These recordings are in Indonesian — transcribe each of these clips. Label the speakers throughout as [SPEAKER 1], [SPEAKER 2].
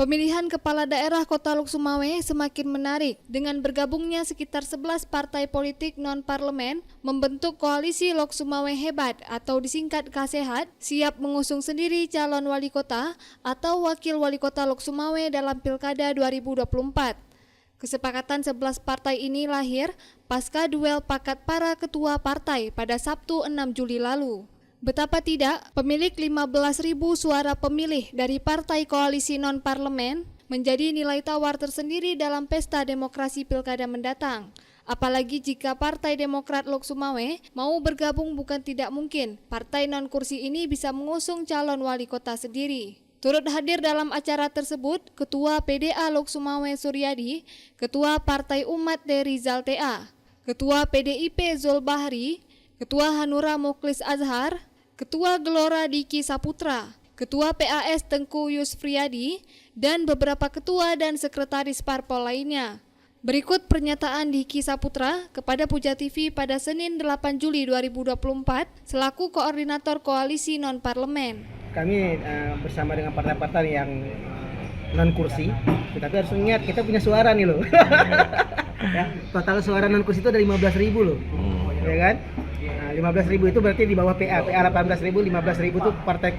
[SPEAKER 1] Pemilihan kepala daerah Kota Lok Sumawe semakin menarik dengan bergabungnya sekitar 11 partai politik non-parlemen membentuk koalisi Lok Sumawe Hebat atau disingkat KSEHAT siap mengusung sendiri calon wali kota atau wakil wali kota Lok Sumawe dalam Pilkada 2024. Kesepakatan 11 partai ini lahir pasca duel pakat para ketua partai pada Sabtu 6 Juli lalu. Betapa tidak, pemilik 15.000 suara pemilih dari partai koalisi non-parlemen menjadi nilai tawar tersendiri dalam pesta demokrasi pilkada mendatang. Apalagi jika Partai Demokrat Lok Sumawe mau bergabung bukan tidak mungkin, partai non-kursi ini bisa mengusung calon wali kota sendiri. Turut hadir dalam acara tersebut, Ketua PDA Lok Sumawe Suryadi, Ketua Partai Umat D. Rizal TA, Ketua PDIP Zul Bahri, Ketua Hanura Mukhlis Azhar, Ketua Gelora Diki Saputra, Ketua PAS Tengku Yusfriyadi, dan beberapa ketua dan sekretaris parpol lainnya. Berikut pernyataan Diki Saputra kepada Puja TV pada Senin 8 Juli 2024 selaku koordinator koalisi non-parlemen.
[SPEAKER 2] Kami bersama dengan partai-partai yang non-kursi, tetapi harus ingat kita punya suara nih loh. Ya, total suara non-kursi itu ada 15.000 loh, ya kan? 15.000 itu berarti di bawah PA 18.000, 15.000 itu partai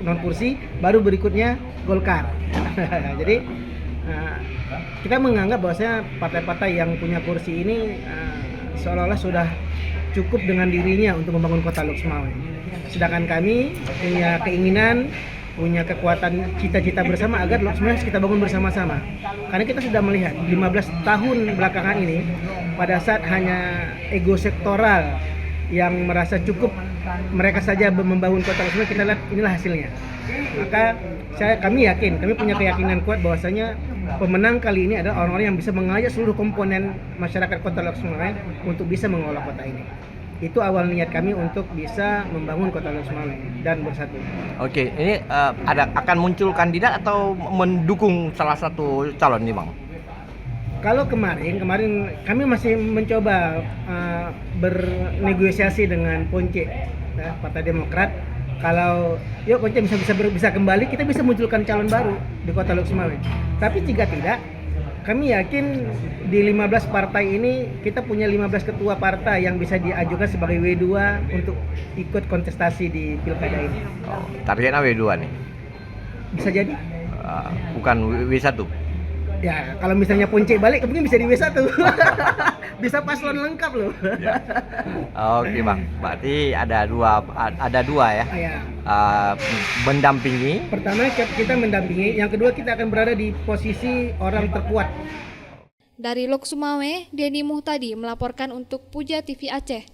[SPEAKER 2] non-kursi, baru berikutnya Golkar. Jadi kita menganggap bahwasanya partai-partai yang punya kursi ini seolah-olah sudah cukup dengan dirinya untuk membangun kota Lok Sumawe. Sedangkan kami punya keinginan, punya kekuatan cita-cita bersama agar Lok Sumawe kita bangun bersama-sama. Karena kita sudah melihat 15 tahun belakangan ini pada saat hanya ego sektoral yang merasa cukup mereka saja membangun kota Lok Sumawe, kita lihat inilah hasilnya. Maka kami yakin, kami punya keyakinan kuat bahwasanya pemenang kali ini adalah orang-orang yang bisa mengajak seluruh komponen masyarakat kota Lok Sumawe untuk bisa mengelola kota ini. Itu awal niat kami untuk bisa membangun kota Lok Sumawe dan bersatu. Oke, ini akan muncul kandidat atau mendukung salah satu calon nih, Bang? Kalau kemarin kami masih mencoba bernegosiasi dengan Ponce, Partai Demokrat. Kalau yuk Ponce bisa kembali, kita bisa munculkan calon baru di kota Lok Sumawe. Tapi jika tidak, kami yakin di 15 partai ini kita punya 15 ketua partai yang bisa diajukan sebagai W2 untuk ikut kontestasi di pilkada ini.
[SPEAKER 3] Targetnya W2 nih?
[SPEAKER 2] Bisa jadi.
[SPEAKER 3] Bukan W1?
[SPEAKER 2] Ya, kalau misalnya Ponce balik, mungkin bisa di W1. Bisa paslon lengkap loh.
[SPEAKER 3] Ya. Oke Bang, berarti ada dua ya?
[SPEAKER 2] Ya.
[SPEAKER 3] Mendampingi.
[SPEAKER 2] Pertama kita mendampingi, yang kedua kita akan berada di posisi orang terkuat.
[SPEAKER 1] Dari Lok Sumawe, Denny Muhtadi melaporkan untuk Puja TV Aceh.